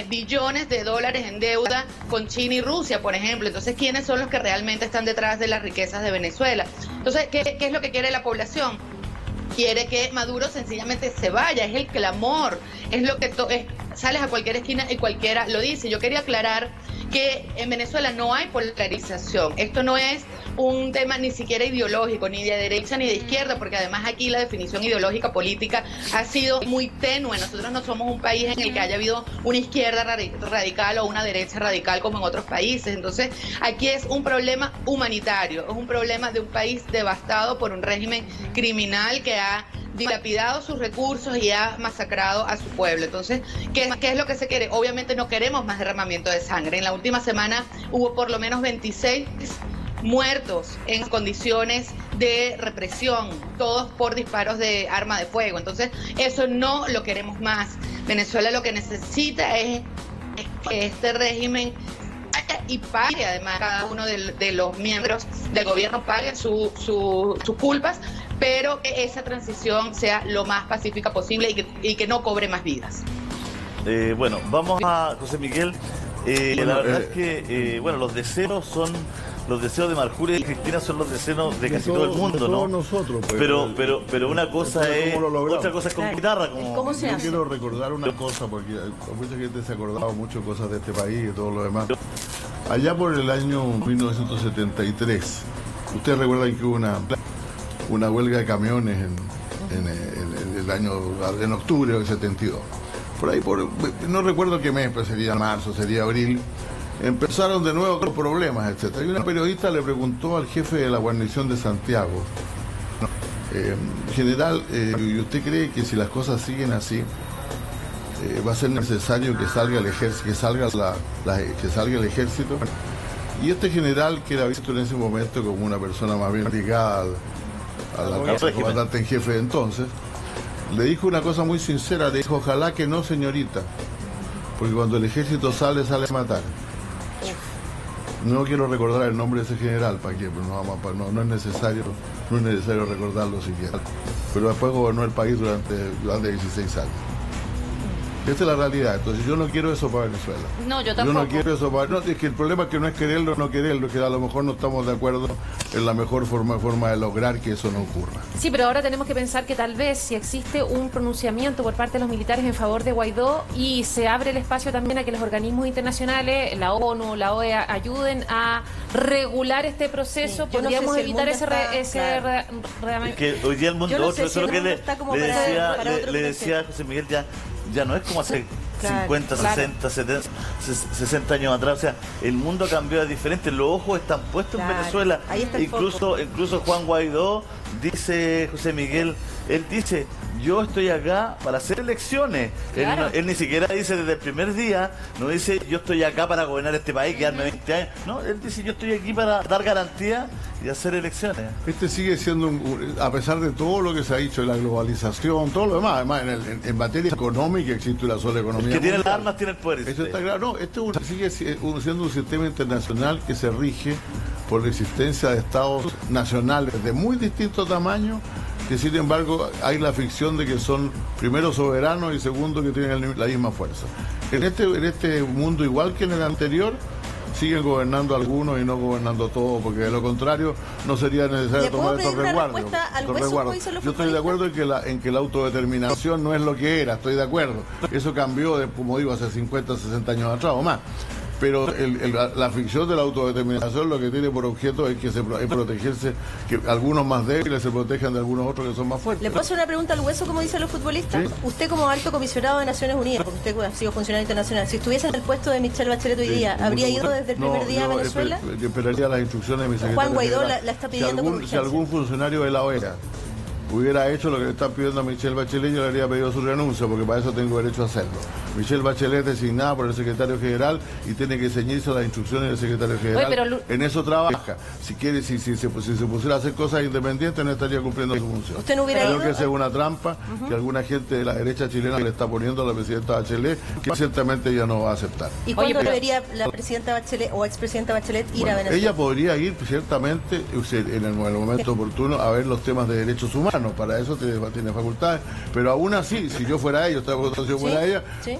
billones de dólares en deuda con China y Rusia, por ejemplo. Entonces, ¿quiénes son los que realmente están detrás de las riquezas de Venezuela? Entonces, ¿qué es lo que quiere la población? Quiere que Maduro sencillamente se vaya, es el clamor, es lo que sales a cualquier esquina y cualquiera lo dice. Yo quería aclarar que en Venezuela no hay polarización. Esto no es un tema ni siquiera ideológico, ni de derecha ni de izquierda, porque además aquí la definición ideológica política ha sido muy tenue. Nosotros no somos un país en el que haya habido una izquierda radical o una derecha radical como en otros países. Entonces, aquí es un problema humanitario, es un problema de un país devastado por un régimen criminal que ha dilapidado sus recursos y ha masacrado a su pueblo. Entonces, ¿qué es lo que se quiere? Obviamente no queremos más derramamiento de sangre. En la última semana hubo por lo menos 26 muertos en condiciones de represión, todos por disparos de arma de fuego. Entonces, eso no lo queremos más. Venezuela lo que necesita es que este régimen y pague, además, cada uno de los miembros del gobierno pague sus culpas, pero que esa transición sea lo más pacífica posible y que no cobre más vidas. Bueno, vamos a José Miguel. La verdad es que los deseos de Marculi y Cristina son los deseos de casi todo el mundo, ¿no? Nosotros, pues, pero una cosa es, otra cosa es con guitarra. ¿Cómo se hace? Quiero recordar una cosa, porque mucha gente se ha acordado muchas cosas de este país y todo lo demás. Allá por el año 1973, ustedes recuerdan que hubo una huelga de camiones en el año, en octubre del 72. Por ahí, no recuerdo qué mes, pero sería marzo, sería abril. Empezaron de nuevo con problemas, etcétera. Y una periodista le preguntó al jefe de la guarnición de Santiago, general, ¿y usted cree que si las cosas siguen así, va a ser necesario que salga el ejército, que salga el ejército? Y este general, que era visto en ese momento como una persona más bien ligada al comandante en jefe de entonces, le dijo una cosa muy sincera, le dijo: ojalá que no, señorita, porque cuando el ejército sale a matar. No quiero recordar el nombre de ese general, ¿para qué? No es necesario recordarlo siquiera. Pero después gobernó el país durante 16 años. Esta es la realidad. Entonces, yo no quiero eso para Venezuela. No, yo tampoco. Yo no quiero eso para... No, es que el problema es que no es quererlo o no quererlo, es que a lo mejor no estamos de acuerdo en la mejor forma de lograr que eso no ocurra. Sí, pero ahora tenemos que pensar que tal vez si existe un pronunciamiento por parte de los militares en favor de Guaidó y se abre el espacio también a que los organismos internacionales, la ONU, la OEA, ayuden a regular este proceso, podríamos evitar ese que hoy día el mundo otro, eso es lo que le decía a José Miguel, ya no es como hace 50, 60, 70, 60 años atrás. O sea, el mundo cambió, es diferente, los ojos están puestos en Venezuela. Incluso Juan Guaidó dice, José Miguel, él dice: yo estoy acá para hacer elecciones. Claro. Él ni siquiera dice desde el primer día, no dice yo estoy acá para gobernar este país, quedarme 20 años. No, él dice yo estoy aquí para dar garantía y hacer elecciones. Este sigue siendo, a pesar de todo lo que se ha dicho, de la globalización, todo lo demás, además en materia económica existe una sola economía. El que tiene las armas tiene el poder. Eso está claro. No, este sigue siendo un sistema internacional que se rige por la existencia de estados nacionales de muy distinto tamaño que sin embargo hay la ficción de que son primero soberanos y segundo que tienen la misma fuerza. En este mundo, igual que en el anterior, siguen gobernando algunos y no gobernando todos, porque de lo contrario no sería necesario tomar estos resguardos. Yo estoy de acuerdo en que la autodeterminación no es lo que era, estoy de acuerdo. Eso cambió, como digo, hace 50, 60 años atrás o más. Pero la ficción de la autodeterminación lo que tiene por objeto es que es protegerse, que algunos más débiles se protejan de algunos otros que son más fuertes. ¿Le puedo hacer una pregunta al hueso, como dicen los futbolistas? ¿Sí? Usted, como alto comisionado de Naciones Unidas, porque usted ha sido funcionario internacional, si estuviese en el puesto de Michelle Bachelet hoy día, ¿habría ido desde el primer día a Venezuela? Esperaría las instrucciones de mi secretario. Juan Guaidó la está pidiendo con urgencia. Si algún funcionario de la OEA hubiera hecho lo que le están pidiendo a Michelle Bachelet, yo le habría pedido su renuncia, porque para eso tengo derecho a hacerlo. Michelle Bachelet es designada por el secretario general y tiene que ceñirse a las instrucciones del secretario general. En eso trabaja. Si se pusiera a hacer cosas independientes, no estaría cumpliendo su función. ¿Usted no hubiera ido? Creo que esa es una trampa que alguna gente de la derecha chilena le está poniendo a la presidenta Bachelet, que ciertamente ella no va a aceptar. ¿Y cuándo debería la presidenta Bachelet o expresidenta Bachelet ir a Venezuela? Ella podría ir ciertamente en el momento oportuno a ver los temas de derechos humanos. Para eso tiene facultades, pero aún así, si yo fuera ella,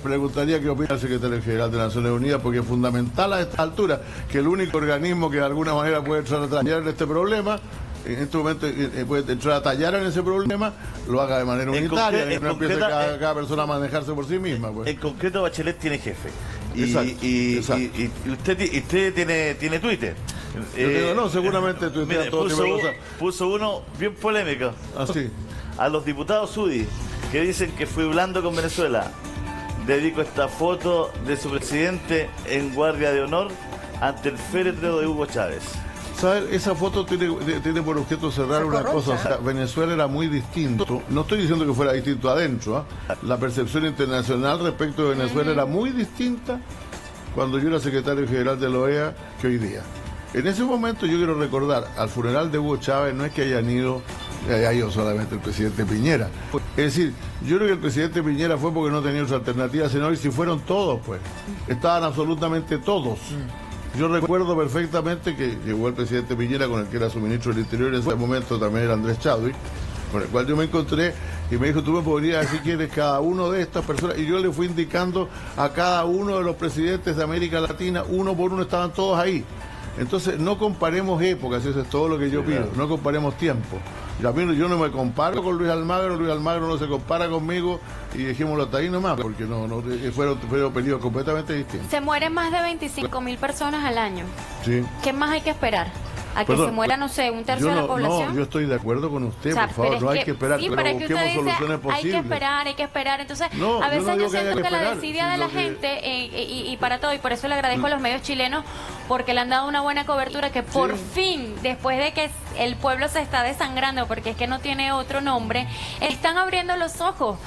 preguntaría qué opina el secretario general de Naciones Unidas, porque es fundamental a esta altura que el único organismo que de alguna manera puede entrar a tallar en este problema, en este momento puede entrar a tallar en ese problema, lo haga de manera unitaria, y no empiece cada persona a manejarse por sí misma. Pues. En concreto, Bachelet tiene jefe. Exacto. Y usted tiene Twitter. No, seguramente tuitea todo. Puso uno bien polémico. Así. A los diputados UDI que dicen que fui blando con Venezuela, dedico esta foto de su presidente en guardia de honor ante el féretro de Hugo Chávez. ¿Sabes? Esa foto tiene por objeto cerrar una cosa. O sea, Venezuela era muy distinto. No estoy diciendo que fuera distinto adentro. La percepción internacional respecto de Venezuela era muy distinta cuando yo era secretario general de la OEA que hoy día. En ese momento yo quiero recordar, al funeral de Hugo Chávez no es que haya ido solamente el presidente Piñera. Es decir, yo creo que el presidente Piñera fue porque no tenía otra alternativa, sino que si fueron todos, pues. Estaban absolutamente todos. Yo recuerdo perfectamente que llegó el presidente Piñera, con el que era su ministro del Interior en ese momento, también era Andrés Chadwick, con el cual yo me encontré y me dijo, tú me podrías decir quién es cada uno de estas personas, y yo le fui indicando a cada uno de los presidentes de América Latina, uno por uno estaban todos ahí. Entonces no comparemos épocas, eso es todo lo que yo pido, no comparemos tiempo. Yo no me comparo con Luis Almagro no se compara conmigo, y dejémoslo hasta ahí nomás, porque fueron periodos completamente distintos. Se mueren más de 25.000 personas al año. Sí. ¿Qué más hay que esperar? ¿A que se muera, no sé, un tercio de la población? No, yo estoy de acuerdo con usted, por favor, no hay que esperar, sí, pero busquemos soluciones posibles. Hay que esperar, entonces a veces yo siento que la desidia de la gente, y para todo, y por eso le agradezco a los medios chilenos, porque le han dado una buena cobertura, que por fin, después de que el pueblo se está desangrando, porque es que no tiene otro nombre, están abriendo los ojos.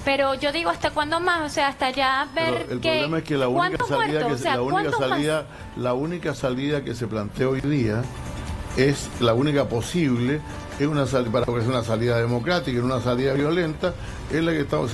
Pero yo digo, ¿hasta cuándo más? O sea, hasta ya ver el problema es que la única salida que se plantea hoy día es la única posible, es una salida, para que sea una salida democrática, una salida violenta, es la que estaba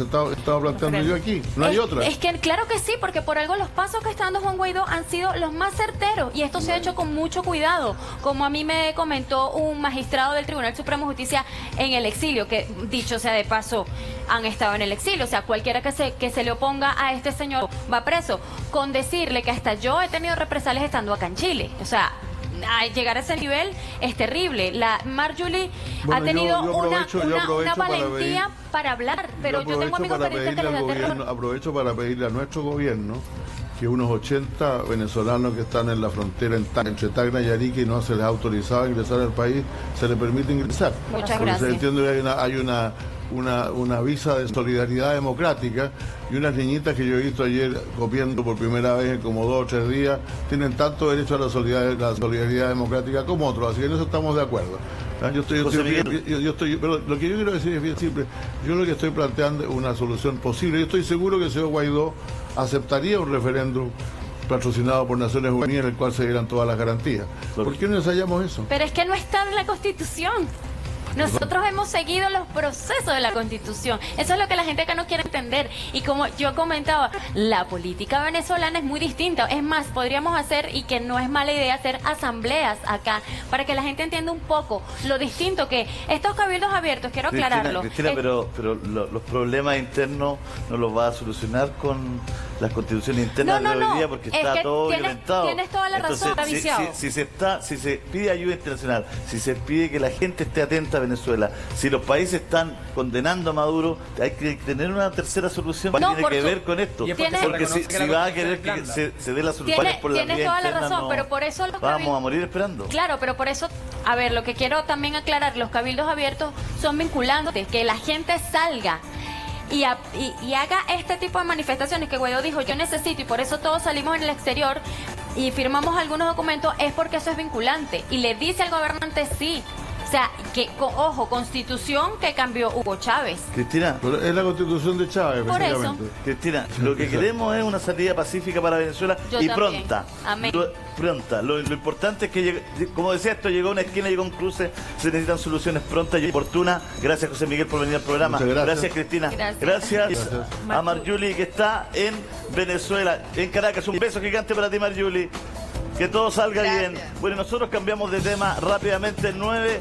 planteando yo aquí. No hay otra. Es que claro que sí, porque por algo los pasos que está dando Juan Guaidó han sido los más certeros, y esto se ha hecho con mucho cuidado, como a mí me comentó un magistrado del Tribunal Supremo de Justicia en el exilio, que dicho sea de paso, han estado en el exilio, o sea, cualquiera que se le oponga a este señor va preso, con decirle que hasta yo he tenido represalias estando acá en Chile, o sea, llegar a ese nivel es terrible. La Marjorie ha tenido una valentía para hablar, pero yo tengo amigos periodistas que les da terror. Aprovecho para pedirle a nuestro gobierno que unos 80 venezolanos que están en la frontera entre Tacna y Arica y no se les ha autorizado a ingresar al país, se les permite ingresar. Muchas gracias. Se entiende que hay una visa de solidaridad democrática, y unas niñitas que yo he visto ayer copiando por primera vez en como 2 o 3 días tienen tanto derecho a la solidaridad democrática como otros, así que en eso estamos de acuerdo. Pero lo que yo quiero decir es bien simple. Yo lo que estoy planteando es una solución posible. Yo estoy seguro que el señor Guaidó aceptaría un referéndum patrocinado por Naciones Unidas en el cual se dieran todas las garantías. ¿Por qué no ensayamos eso? Pero es que no está en la Constitución. Nosotros hemos seguido los procesos de la Constitución. Eso es lo que la gente acá no quiere entender. Y como yo comentaba, la política venezolana es muy distinta. Es más, podríamos hacer, y que no es mala idea, hacer asambleas acá para que la gente entienda un poco lo distinto que estos cabildos abiertos, quiero aclararlo. Cristina, pero los problemas internos no los va a solucionar con las constituciones internas de hoy día, porque está todo inventado. Tienes toda la razón, está viciado. Si se pide ayuda internacional, si se pide que la gente esté atenta a Venezuela, si los países están condenando a Maduro, hay que tener una tercera solución que tiene que ver con esto. Porque si va a querer que se dé la solución por la vía tienes toda la interna, razón, pero por eso los vamos a morir esperando. Claro, pero por eso, a ver, lo que quiero también aclarar, los cabildos abiertos son vinculantes, que la gente salga y haga este tipo de manifestaciones que Guaidó dijo, yo necesito, y por eso todos salimos en el exterior y firmamos algunos documentos, es porque eso es vinculante, y le dice al gobernante sí. O sea, que, ojo, constitución que cambió Hugo Chávez. Cristina, pero es la constitución de Chávez, por eso. Cristina, lo que queremos es una salida pacífica para Venezuela y pronta. Amén. Pronta. Lo importante es que, como decía, esto llegó a una esquina, llegó a un cruce, se necesitan soluciones prontas y oportunas. Gracias, José Miguel, por venir al programa. Gracias, Cristina. Gracias a Marjuli, que está en Venezuela, en Caracas. Un beso gigante para ti, Marjuli. Que todo salga bien. Bueno, nosotros cambiamos de tema rápidamente. 9